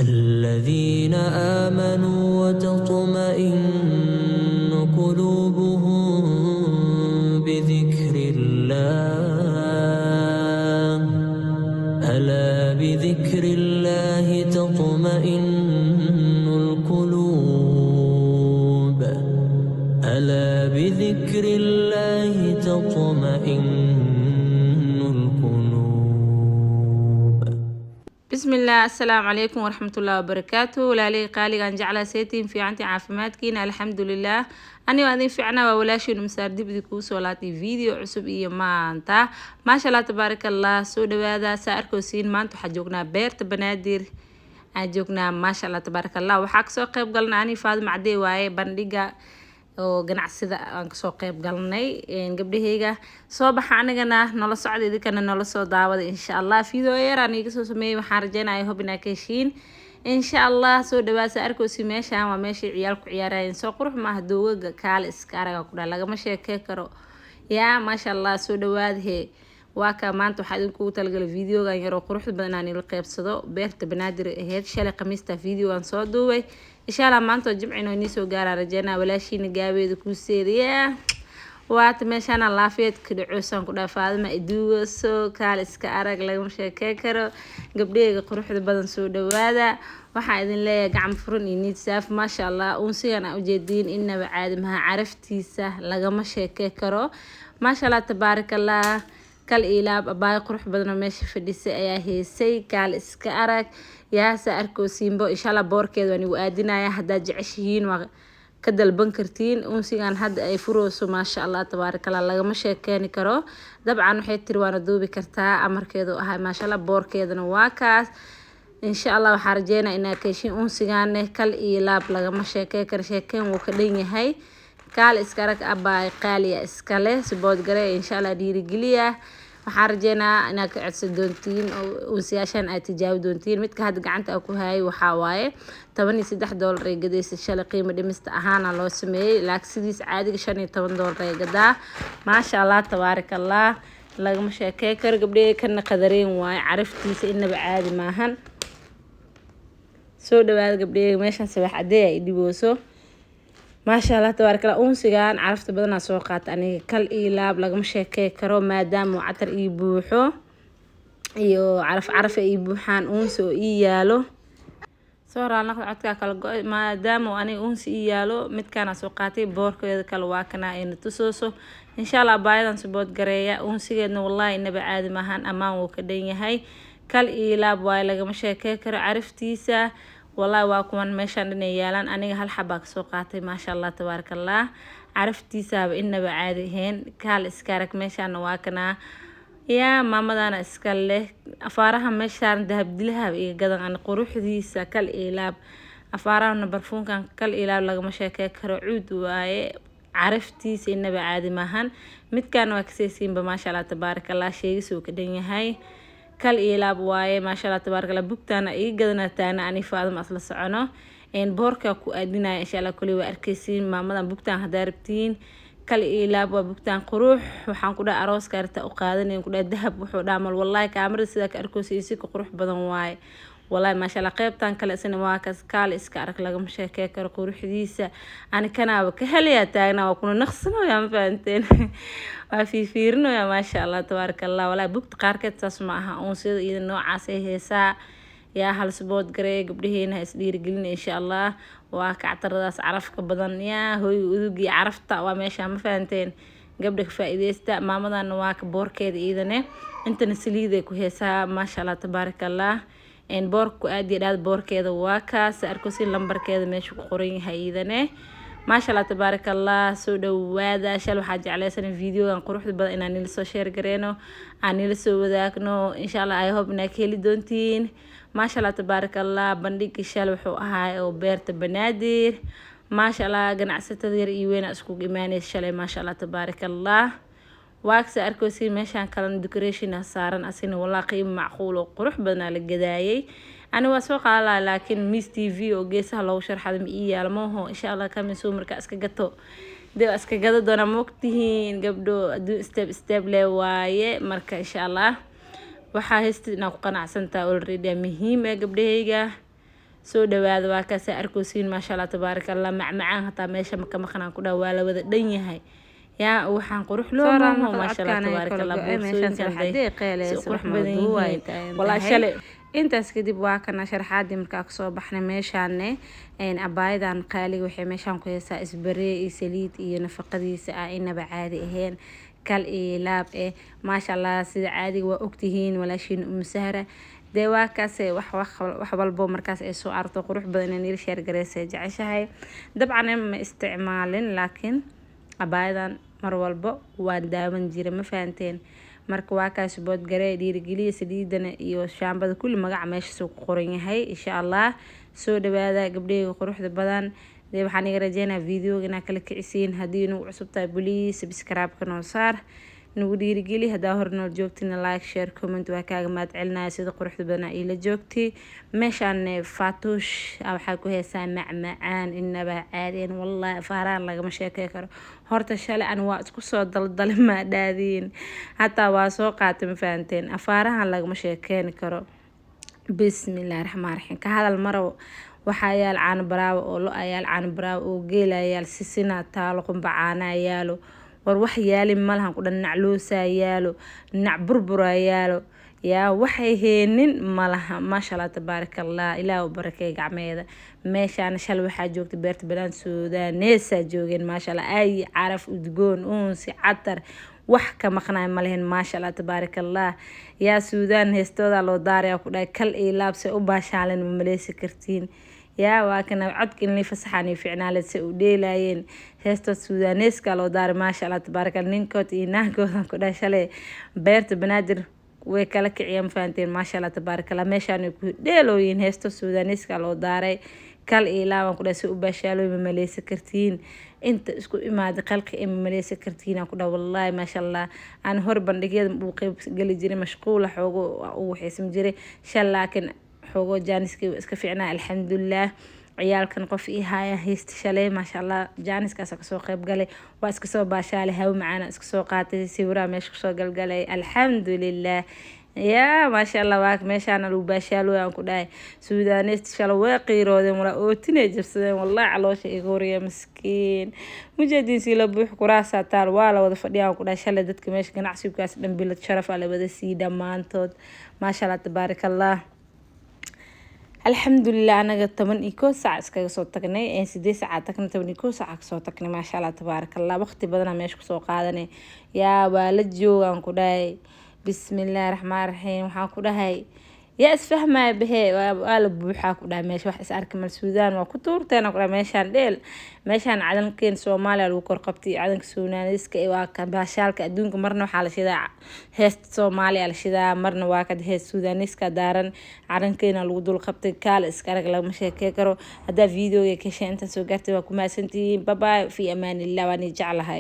الذين آمنوا وتطمئن قلوبهم بذكر الله ألا بذكر الله تطمئن القلوب ألا بذكر الله تطمئن القلوب بسم الله السلام عليكم ورحمة الله وبركاته ولالي قالي أن جعل سيتين في عنتي عافماتكين الحمد لله أني وأذين في عنا وولاشي المسار دي بدكوس ولاتي فيديو عصب إيه ما أنت ما شاء الله تبارك الله سود هذا سأركو سين ما أنتو حجوكنا بيرت بنادر أجوكنا ما شاء الله تبارك الله وحاك سو قيب قلنا أني فاض معدي واي بندقة oo ganacsida aan kasoo qayb galnay gabdhahayga soo baxa anigana nala socda idinkana nala soo daawada insha Allah video yar aan iga soo sameeyay waxaan rajaynayaa hubina ka heshiin insha Allah soo dhawaasa arkoosi meeshaan waa meeshii ciyaalku ciyaarayeen soo qurux ma hadooga kaal iska araga ku lagama sheekay karo yaa ma sha Allah soo dhawaadhe waa ka maanta waxaan idinku talagalay videogan yar oo qurux badan aan ila qaybsado beerta banaadir aheyd shalay khamiista videogan soo duubay insha Allah maanta jimcino inii soo gaara rajayna walaashiina gaabeeda ku seeriya waata meeshaan laafiyad ka dhacoosan ku dhaafaadma iduuga soo kaal iska arag laga sheekay karo gabdheega quruxda badan soo dhawaada waxaan idin leeyahay gacmo furan iyo niyad saaf ma sha Allah uunsigan aan u jeedin inaba caadi ma caraftiisa laga sheekay karo ma sha Allah tabaarakallah kal ilaab abaay qurux badan meesha fadhisay ayaa heesay kaal iska arag yaa sa arko simbo insha Allah boorkeeda waan u aadinaya hadda jeceshihiin waa ka dalban kartiin uunsigan hadda ay furooso ma sha Allah tabaarakallah laga sheekeen karo dabcan waxay tiri waana duubi kartaa amarkeedu ahay ma sha Allah boorkeedana waa kaas insha Allah waxaan rajaynayaa inaad ka heshiin uunsigan kal ilaab laga sheekay karo sheekeen wuu ka dhan yahay kaal iska arag abaay qaaliya iska leh sibood gare insha Allah dhiirigeliya waxaan rajaynayaa inaad ka codsan doontiin oo siyaashan aad tijaabo doontiin midka hadda gacanta ku hayay waxa waaye $13 ay gadaysa shalay qiimo dhimista ahaan loo sameeyay laakiin sidiis caadiga $15 ay gadaa ma sha Allah tabaarakallah laga sheekay karo gabdhaha kana qadareen waay caraftiisa inaba caadi maahan soo dhawaad gabdhaha meeshan sabax aday ay dhibooso ما شاء الله تبارك الله أنسيان عرفت بدنا سوقات أني كل إيلاب لقم شيء كرو ما دام وعتر يبوحو عرف يبوحان أنسو إيالو صورة ناخذ عتك كل ما دام وأني أنس إيالو مت كان سوقاتي بورك كل واكنا إن تسوسو إن شاء الله بعيدا سبوت جريا أنسيان والله إن بعد ما هن أمان وكدين هاي كل إيلاب واي لقم شيء كرو عرفتيسا والله واكون ماشان دنيالان أنا هل حباك سوقاتي ما شاء الله تبارك الله عرفتي ساب إنه بعادهن كال إسكارك ماشان واكنا يا ماما دانا إسكاله أفارها ماشان دهب دلها بإيه قدر عن قروح ديسا كال إيلاب أفارها نبرفون كان كال إيلاب لغا مشاكا كرعود واي عرفتي سإنه بعادي ماهن مت كانوا أكسيسين بما شاء الله تبارك الله شيء سوك دنيا هاي كل إيلاب واي ما شاء الله تبارك الله بوكتانا إيه قدنا تانا أني فاضم أصل سعنو إن بوركا كو أدينا إن شاء الله كل وأركيسين ما مدام بوكتان هداربتين كل إيلاب وبوكتان قروح وحان كودا أروس كارتا أقادن كودا دهب وحو دامل والله كامر سيداك أركوسيسيك قروح بدن واي والله ما شاء الله قيبتان كلا سنة واكس كال إسكارك لغم شاكاكر قروح ديسا أنا كنا وكهليا تاغنا وكنا نخصنو يا مفانتين وفي فيرنو يا ما شاء الله تبارك الله والله بوكت قاركت تسمعها أونسيد إذا نوع عاسي هسا يا هل سبوت قري قبلهين هسدير قلنا إن شاء الله وكعتر داس عرفك بدن يا هوي وذوقي عرفتا وماشا مفانتين قبلك فائديستا مامدا نواك بوركيد إذا انت نسليدك وهسا ما شاء الله تبارك الله إن بورك أدي راد بوركيد واكا سأركوسي لمبركيد ماشو قرين هايدنه ما شاء الله تبارك الله سود وهذا شلو حاجة على سنة فيديو عن قروح بدأ إن أنا لسه شير قرينه أنا لسه وذاكنه إن شاء الله أي هوب ناكيلي دونتين ما شاء الله تبارك الله بنديك شلو حو هاي أو بيرت بنادر ما شاء الله قناع ستدير إيوين أسكوك إيماني شلي ما شاء الله تبارك الله واكس أركوسي ماشان كلام ديكوريشن صارن أسين والله قيم معقول وقروح بدنا للجدايي أنا واسوق على لكن ميس تي في وجيسها لو شرح هذا مئية الموه إن شاء الله كم سومر كأسكجتو ده أسكجتو دونا مكتهين قبله دو استب لوايه مركا إن شاء الله وحاهست إنه قناع سنتا already مهمة قبله soo dhawaada waa kaasa arkosiin maasha Allah tabaarakallah macmacaan hataa meesha maka maqnaan ku dhaa waa la wada dhan yahay yaa waxaan qurux loo maaho maasha Allah tabaarakallah boobsooyinkan si qurux badan yihiin walaa shalay intaas kadib waa kana sharaxaadii markaa kasoo baxnay meeshaane abaayadan qaaliga waxay meeshaan ku haysaa isbaree iyo saliid iyo nafaqadiisa inaba caadi ahayn kal iyo laab maasha Allah sida caadiga waa ogtihiin walaashiin Sahra dee waa kaas wax walbo markaas ay soo arto qurux badan inay share gareysay jeceshahay dabcan ma isticmaalin laakiin abaayadan mar walbo waan daawan jiray ma fahanteen marka waa kaas bood garee dhiirigeliya saliidana iyo shaambada kulli magaca meesha soo qoran yahay insha Allah soo dhawaada gabdhaha quruxda badan dee waxaan iga rajeynayaa videoga inaad kala kicisiin haddii inuu cusub tahay please subscribe ka noo saar nagu dhiirigeli hadaa hor nool joogtina like share comment waa kaaga mahad celinaya sida quruxda badan ila joogtay meeshaan faatuush waxaa ku heesaa macmacaan inaba caadeen wallahi faaraan lagama sheekay karo horta shalay aan waa isku soo daldalay ma dhaadin hataa waa soo qaatay ma fahanteen afaarahan lagama sheekeyn karo bismillaahir rahmaanir rahiim ka hadal maro waxaa yaal caan baraawo oo lo ayaal caan baraawo oo geelayaal sisina taalo qumba caana yaalo war wax yaali malahan ku dhan nacloosa yaalo nac burbura yaalo yaa waxay heenin malaha maasha Allah tabaarakallah ilaahu barakay gacmeeda meeshaan shal waxaa joogta beerta balaan Suudaaneysa joogeen maasha Allah ay caraf udgoon uunsi catar wax ka maqnaa malahan maasha Allah tabaarakallah yaa Suudaan heestooda loo daaray ku dhaay kal iyo laabse u baashaalan ma maleysi kartiin yaa waa kana codkin li fasaxani fiicnaalad si u dheelayeen heesto Suudaaneyska loo daaray maasha Allah tabaarakallah ninkood iyo naagooda ku dhaay shalay beerta banaadir way kala kiciyeen faanteen maasha Allah tabaarakallah meeshaan ku dheelooyin heesto Suudaaneyska loo daaray kal iyo laaban ku dhaay si u baashaalo ma maleysi kartiin inta isku imaada qalka ma maleysi kartiin ku dhaw wallahi maasha Allah aan hor bandhigyada uu qayb gali jiray mashquul xoogo uu xiisim jiray shal laakiin xoogo jaaniska iska fiicnaa alxamdulillah ciyaalkan qof ii haya heesta shalay maasha Allah jaaniskaas ka soo qayb galay waa iska soo baashaalay hawo macaan iska soo qaatay sawira meesha soo galgalay alxamdulillah yaa maasha Allah waa meeshaan lagu baashaalo aan ku dhahay Suudaaneysta shalay way qiiroodeen wala ootinay jabsadeen wallahi caloosha iga horiya miskiin mujadiin si la buux kuraasa taal waa la wada fadhiyaan ku dhahay shalay dadka meesha ganacsigaas dhan bilad sharaf la wada sii dhamaantood maasha Allah tabaarakallah alxamdulillah anaga 11 saac iskaga soo tagnay 8 saac tagna 11 saac ka soo tagnay maasha Allah tabaarakallah waqti badan meesha ku soo qaadanay yaa waa la joogan ku dhahay bismillaahir rahmaanir rahiim waxaan ku dhahay yaa isfahmay bahe waa la buuxa ku dhahay meesha wax is arki mal Suudaan waa ku tuurteen ku dhahay meeshaan dheel meeshaan cadankan Soomaaliya lagu kor qabtay cadanka Suudaaneyska waa ka baashaalka adduunka marna waxa la shidaa heesta Soomaaliya la shidaa marna waa ka heesta Suudaaneyska daaran cadankeena lagu dul qabtay kaal iska arag lama sheekay karo hada videoga ka sheenta soo gaartay waa ku maasantiin bye bye fi amaanillah waan jeclahay